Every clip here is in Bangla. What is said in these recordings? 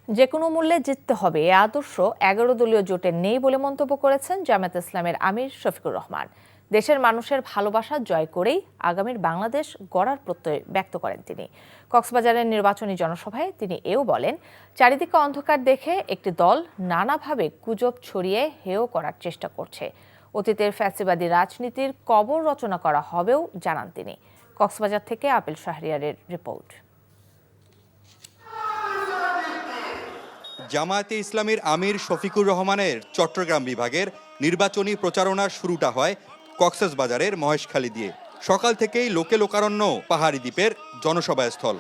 যে কোনো মূল্যে জিততে হবে এ আদর্শ ১১ দলীয় জোটের নেই বলে মন্তব্য করেছেন জামায়াতে ইসলামের আমির শফিকুর রহমান। দেশের মানুষের ভালোবাসা জয় করেই আগামীর বাংলাদেশ গড়ার প্রত্যয় ব্যক্ত করেন তিনি। কক্সবাজারের নির্বাচনী জনসভায় তিনি এও বলেন, চারিদিকে অন্ধকার দেখে একটি দল নানাভাবে গুজব ছড়িয়ে হেয় করার চেষ্টা করছে। অতীতের ফ্যাসিবাদী রাজনীতির কবর রচনা করা হবেও জানান তিনি। কক্সবাজার থেকে আপেল শাহরিয়ারের রিপোর্ট। জামায়াতে ইসলামীর আমির শফিকুর রহমানের চট্টগ্রাম বিভাগের নির্বাচনী প্রচারণার শুরুটা হয় কক্সবাজারের মহেশখালী দিয়ে। সকাল থেকেই লোকে লোকারণ্য পাহাড়ি দ্বীপের জনসভাস্থল।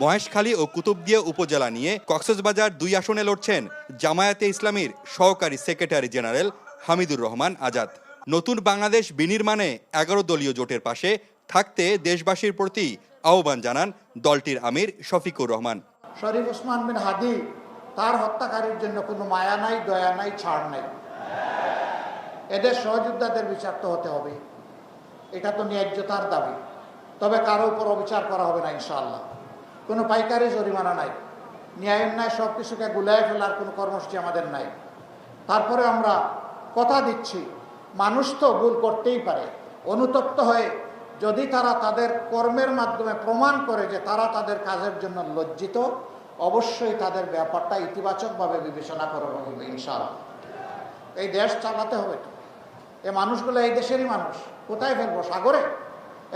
মহেশখালী ও কুতুবদিয়া উপজেলা নিয়ে কক্সবাজার ২ আসনে লড়ছেন জামায়াতে ইসলামীর সহকারী সেক্রেটারি জেনারেল হামিদুর রহমান আজাদ। নতুন বাংলাদেশ বিনির্মাণে ১১ দলীয় জোটের পাশে থাকতে দেশবাসীর প্রতি আহ্বান জানান দলটির আমির শফিকুর রহমান। শরীফ ওসমান বিন হাদি তার হত্যাকারীর জন্য কোনো মায়া নাই, দয়া নাই, ছাড় নাই। এদের সহযোদ্ধাদের বিচার তো হতে হবে, এটা তো ন্যায্যতার দাবি। তবে কারো উপর অবিচার করা হবে না ইনশাআল্লাহ। কোনো পাইকারি জরিমানা নাই, ন্যায় অন্যায় সব কিছুকে গুলায় ফেলার কোনো কর্মসূচি আমাদের নাই। তারপরে আমরা কথা দিচ্ছি, মানুষ তো ভুল করতেই পারে। অনুতপ্ত হয়ে যদি তারা তাদের কর্মের মাধ্যমে প্রমাণ করে যে তারা তাদের কাজের জন্য লজ্জিত, অবশ্যই তাদের ব্যাপারটা ইতিবাচকভাবে বিবেচনা করা হবে ইনশাআল্লাহ। এই দেশ চালাতে হবে তো। এই মানুষগুলো এই দেশেরই মানুষ। কোথায় ফেলবো? সাগরে?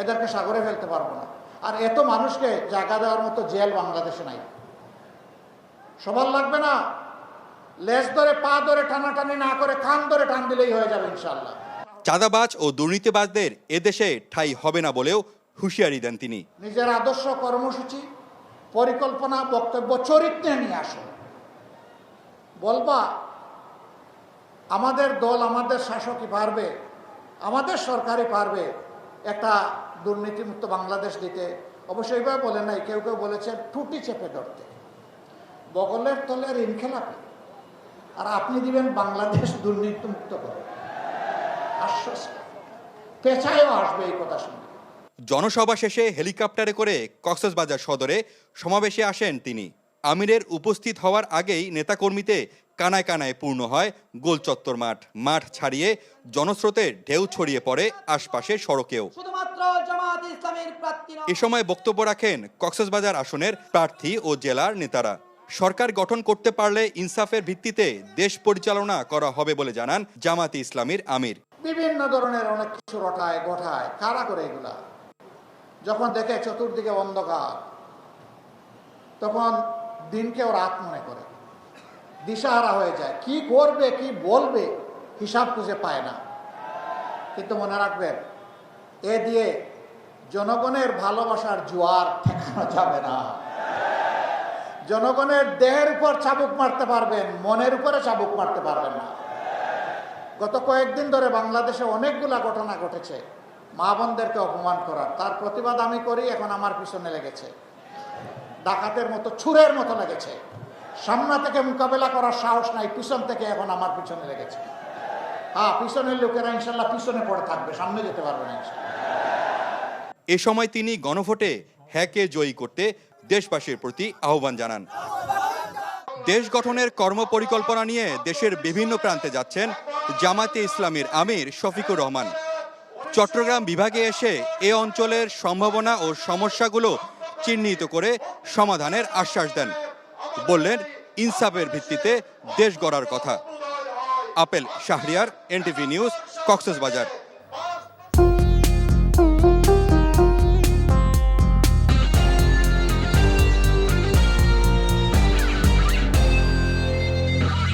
এদেরকে সাগরে ফেলতে পারবো না। আর এত মানুষকে জায়গা দেওয়ার মতো জেল বাংলাদেশে নাই। সবার লাগবে না, লেজ ধরে পা ধরে টানাটানি না করে কান ধরে টান দিলেই হয়ে যাবে ইনশাআল্লাহ। চাঁদাবাজ ও দুর্নীতিবাজদের এদেশে ঠাঁই হবে না বলেও হুঁশিয়ারি দেন তিনি। নিজের আদর্শ, কর্মসূচি, পরিকল্পনা, বক্তব্য, চরিত্রে নিয়ে আসো। বলবা আমাদের দল, আমাদের শাসকই পারবে, আমাদের সরকারই পারবে একটা দুর্নীতিমুক্ত বাংলাদেশ দিতে। অবশ্যই এইভাবে বলেন নাই, কেউ কেউ বলেছেন টুটি চেপে ধরতে, বগলের তলে ঋণ খেলাপি। আর আপনি দিবেন বাংলাদেশ দুর্নীতিমুক্ত করে আশ্বাস। পেছায়ও আসবে এই কথা শুনে। জনসভা শেষে হেলিকপ্টারে করে কক্সবাজার সদরে সমাবেশে আসেন তিনি। আমিরের উপস্থিত হওয়ার আগেই নেতাকর্মীতে কানায় কানায় পূর্ণ হয় গোল চত্বর মাঠ। মাঠ ছাড়িয়ে জনস্রোতের ঢেউ ছড়িয়ে পড়ে আশপাশের সড়কেও। এ সময় বক্তব্য রাখেন কক্সবাজার আসনের প্রার্থী ও জেলার নেতারা। সরকার গঠন করতে পারলে ইনসাফের ভিত্তিতে দেশ পরিচালনা করা হবে বলে জানান জামায়াতে ইসলামীর আমির। বিভিন্ন ধরনের অনেক কিছু রটায় গোঠায়, কারা করে এগুলা? যখন দেখে চতুর্দিকে অন্ধকার, তখন দিনকেও রাত মনে করে, দিশাহারা হয়ে যায়। কি করবে, কি বলবে হিসাব খুঁজে পায় না। কিন্তু মনে রাখবেন, এ দিয়ে জনগণের ভালোবাসার জোয়ার ঠেকানো যাবে না। জনগণের দেহের উপর চাবুক মারতে পারবেন, মনের উপরে চাবুক মারতে পারবেন না। গত কয়েকদিন ধরে বাংলাদেশে অনেকগুলা ঘটনা ঘটেছে মা বোনদেরকে অপমান করার। তার প্রতিবাদ আমি করি, এখন আমার পিছনে লেগেছে, ডাকাতের মতো, ছুরের মতো লেগেছে। সামনে থেকে মোকাবেলা করার সাহস নাই, পিছন থেকে এখন আমার পিছনে লেগেছে। হ্যাঁ, পিছনের লোকেরা ইনশাল্লাহ পিছনে পড়ে থাকবে, সামনে যেতে পারবে না ইনশাল্লাহ। এ সময় তিনি গণভোটে হ্যাঁকে জয়ী করতে দেশবাসীর প্রতি আহ্বান জানান। দেশ গঠনের কর্মপরিকল্পনা নিয়ে দেশের বিভিন্ন প্রান্তে যাচ্ছেন জামায়াতে ইসলামীর আমির শফিকুর রহমান। চট্টগ্রাম বিভাগে এসে এ অঞ্চলের সম্ভাবনা ও সমস্যাগুলো চিহ্নিত করে সমাধানের আশ্বাস দেন। বললেন ইনসাফের ভিত্তিতে দেশ গড়ার কথা। Apple Shahriar, NTV news, Cox's Bazar.